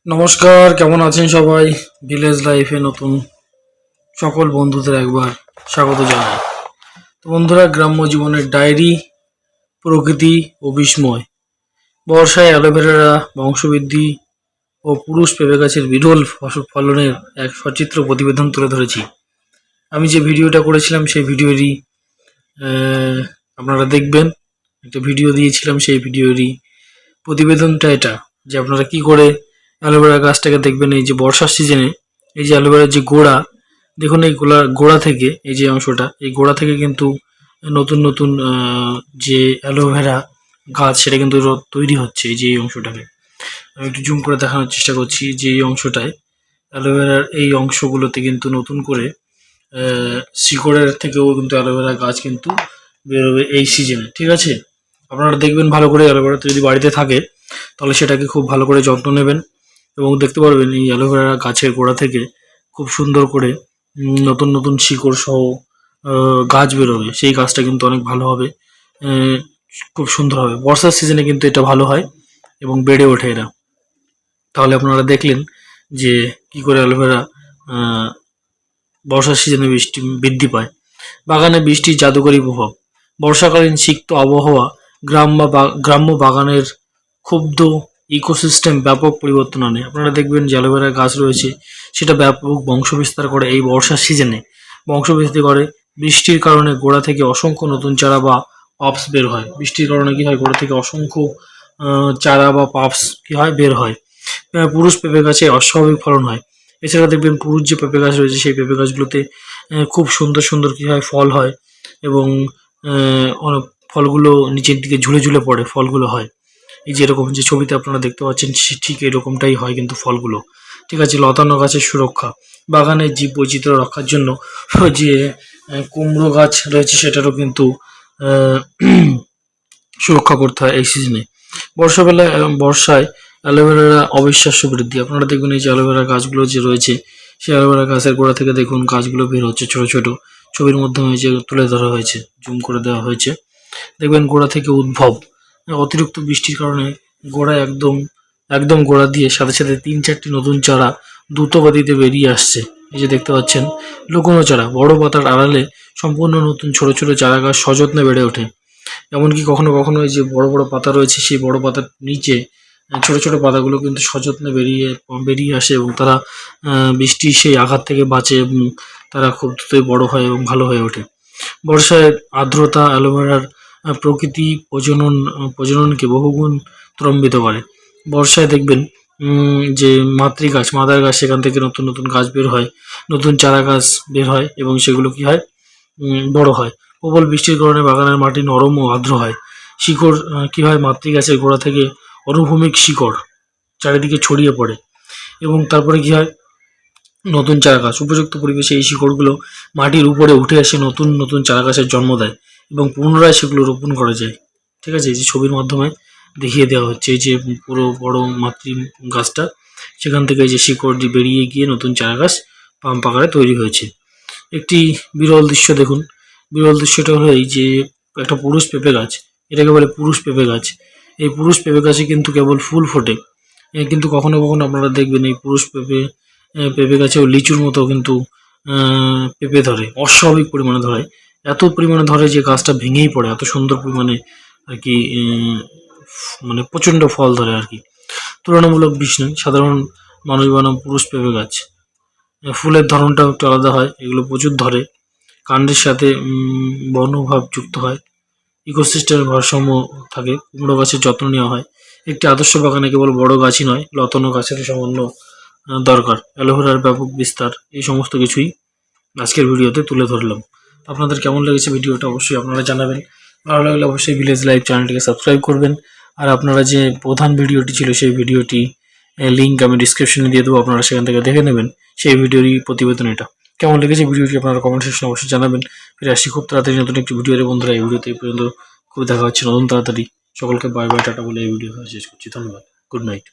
নমস্কার, কেমন আছেন সবাই? ভিলেজ লাইফে নতুন সকল বন্ধুদের একবার স্বাগত জানাই। তো বন্ধুরা, গ্রাম্য জীবনের ডায়েরি, প্রকৃতি ও বিস্ময়, বর্ষায় অ্যালোভেরা বংশবৃদ্ধি ও পুরুষ পেঁপে গাছের বিরল ফলনের এক সচিত্র প্রতিবেদন তুলে ধরেছি। আমি যে ভিডিওটা করেছিলাম সেই ভিডিওরই আপনারা দেখবেন। একটা ভিডিও দিয়েছিলাম, সেই ভিডিওরই প্রতিবেদনটা এটা, যে আপনারা কি করে অ্যালোভেরা গাছটাকে দেখবেন। এই যে বর্ষার সিজনে এই যে অ্যালোভেরার যে গোড়া, দেখুন এই গোড়া থেকে, এই যে অংশটা, এই গোড়া থেকে কিন্তু নতুন নতুন যে অ্যালোভেরা গাছ সেটা কিন্তু তৈরি হচ্ছে। এই যে এই অংশটাকে আমি একটু জুম করে দেখানোর চেষ্টা করছি, যে এই অংশটায় অ্যালোভেরার এই অংশগুলোতে কিন্তু নতুন করে শিকড়ের থেকেও কিন্তু অ্যালোভেরা গাছ কিন্তু বেরোবে এই সিজনে। ঠিক আছে, আপনারা দেখবেন ভালো করে। অ্যালোভেরাটা যদি বাড়িতে থাকে তাহলে সেটাকে খুব ভালো করে যত্ন নেবেন এবং দেখতে পারবেন এই অ্যালোভেরা গাছের গোড়া থেকে খুব সুন্দর করে নতুন নতুন শিকড় সহ গাছ বেরোবে। সেই গাছটা কিন্তু অনেক ভালো হবে, খুব সুন্দর হবে। বর্ষার সিজনে কিন্তু এটা ভালো হয় এবং বেড়ে ওঠে এরা। তাহলে আপনারা দেখলেন যে কি করে অ্যালোভেরা বর্ষার সিজনে বৃদ্ধি পায়। বাগানে বৃষ্টির জাদুকরী প্রভাব, বর্ষাকালীন সিক্ত আবহাওয়া গ্রাম্য বাগানের ক্ষুব্ধ ইকোসিস্টেম ব্যাপক পরিবর্তন আনে। আপনারা দেখবেন যে অ্যালোভেরা গাছ রয়েছে সেটা ব্যাপক বংশবিস্তার করে এই বর্ষার সিজনে। বংশবৃদ্ধি করে, বৃষ্টির কারণে গোড়া থেকে অসংখ্য নতুন চারা বা পাপস বের হয়। বৃষ্টির কারণে কি হয়, গোড়া থেকে অসংখ্য চারা বা পাপস কি হয়, বের হয়। পুরুষ পেঁপে গাছে অস্বাভাবিক ফলন হয়। এছাড়া দেখবেন পুরুষ যে পেঁপে গাছ রয়েছে সেই পেঁপে গাছগুলোতে খুব সুন্দর সুন্দর কি হয়, ফল হয় এবং অনেক ফলগুলো নিচের দিকে ঝুলে ঝুলে পড়ে ফলগুলো হয়। এই যে এরকম যে ছবিতে আপনারা দেখতে পাচ্ছেন ঠিক এরকমটাই হয় কিন্তু ফলগুলো। ঠিক আছে, লতানো গাছের সুরক্ষা, বাগানের জীব বৈচিত্র্য রক্ষার জন্য যে কুমড়ো গাছ রয়েছে সেটারও কিন্তু সুরক্ষা করতে হয় এই সিজনে। বর্ষায় অ্যালোভেরা অবিশ্বাস্য বৃদ্ধি। আপনারা দেখবেন এই যে অ্যালোভেরা গাছগুলো যে রয়েছে সেই অ্যালোভেরা গাছের গোড়া থেকে দেখুন গাছগুলো বের হচ্ছে ছোট ছোট। ছবির মাধ্যমে যে তুলে ধরা হয়েছে, জুম করে দেওয়া হয়েছে, দেখবেন গোড়া থেকে উদ্ভব। অতিরিক্ত বৃষ্টির কারণে গোড়া একদম একদম গোড়া দিয়ে সাথে সাথে 3-4টি নতুন চারা দ্রুত গতিতে বেরিয়ে আসছে। এই যে দেখতে পাচ্ছেন লুকোনো চারা, বড় পাতার আড়ালে সম্পূর্ণ নতুন ছোট ছোট চারা গাছ সযত্নে বেড়ে ওঠে। এমনকি কখনো কখনো এই যে বড় বড় পাতা রয়েছে সেই বড় পাতার নিচে ছোট ছোট পাতাগুলো কিন্তু সযত্নে বেরিয়ে আসে এবং তারা বৃষ্টির সেই আঘাত থেকে বাঁচে এবং তারা খুব দ্রুতই বড় হয় এবং ভালো হয়ে ওঠে। বর্ষায় আর্দ্রতা অ্যালোভেরার প্রকৃতি প্রজননকে বহুগুণ ত্বরান্বিত করে। বর্ষায় দেখবেন যে মাদার গাছ, সেখান থেকে নতুন নতুন গাছ বের হয়, নতুন চারা গাছ বের হয় এবং সেগুলো কি হয়, বড় হয়। প্রবল বৃষ্টির কারণে বাগানের মাটি নরম ও আর্দ্র হয়। শিকড় কি হয়, মাতৃগাছের গোড়া থেকে অনুভূমিক শিকড় চারিদিকে ছড়িয়ে পড়ে এবং তারপরে কি হয়, নতুন চারা গাছ উপযুক্ত পরিবেশে এই শিকড়গুলো মাটির উপরে উঠে এসে নতুন নতুন চারা গাছের জন্ম দেয় এবং পুনরায় সেগুলো রোপণ করা যায়। ঠিক আছে, এই যে ছবির মাধ্যমে দেখিয়ে দেওয়া হচ্ছে এই যে পুরো বড় মাতৃ গাছটা, সেখান থেকে এই যে শিকড় বেরিয়ে গিয়ে নতুন চারা গাছ পাম্প আকারে তৈরি হয়েছে। একটি বিরল দৃশ্য দেখুন। বিরল দৃশ্যটা হলো এই যে একটা পুরুষ পেঁপে গাছ, এটাকে বলে পুরুষ পেঁপে গাছ। এই পুরুষ পেঁপে গাছে কিন্তু কেবল ফুল ফোটে, কিন্তু কখনো কখনো আপনারা দেখবেন এই পুরুষ পেঁপে গাছেও লিচুর মতো কিন্তু পেঁপে ধরে, অস্বাভাবিক পরিমাণে ধরে। এত পরিমাণে ধরে যে গাছটা ভেঙেই পড়ে, এত সুন্দর পরিমাণে আর কি, মানে প্রচণ্ড ফল ধরে আর কি। তুলনামূলক বিষ নয়, সাধারণ মানুষ বানাম পুরুষ পেঁপে গাছ। ফুলের ধরনটাও একটু আলাদা হয়, এগুলো প্রচুর ধরে, কাণ্ডের সাথে বর্ণভাব যুক্ত হয়, ইকোসিস্টেমের ভারসাম্য থাকে, কুমড়ো গাছের যত্ন নেওয়া হয়। একটি আদর্শ বাগানে কেবল বড় গাছই নয়, লতানো গাছেরও সামান্য দরকার। অ্যালোভেরার ব্যাপক বিস্তার, এই সমস্ত কিছুই আজকের ভিডিওতে তুলে ধরলাম। আপনাদের কেমন লেগেছে ভিডিওটা অবশ্যই আপনারা জানাবেন। ভালো লাগলে অবশ্যই ভিলেজ লাইভ চ্যানেলটিকে সাবস্ক্রাইব করবেন। আর আপনারা যে প্রধান ভিডিওটি ছিল সেই ভিডিওটি লিঙ্ক আমি ডিসক্রিপশনে দিয়ে দেবো, আপনারা সেখান থেকে দেখে নেবেন সেই ভিডিওরই প্রতিবেদন এটা। কেমন লেগেছে ভিডিওটি আপনারা কমেন্ট সেকশনে অবশ্যই জানাবেন। ফিরে আসছি খুব তাড়াতাড়ি নতুন একটি ভিডিওতে। বন্ধুরা, এই ভিডিওতে এই পর্যন্ত, খুব দেখা হচ্ছে নতুন তাড়াতাড়ি। সকলকে বাই বাই টাটা বলে এই ভিডিও শেষ করছি। ধন্যবাদ, গুড নাইট।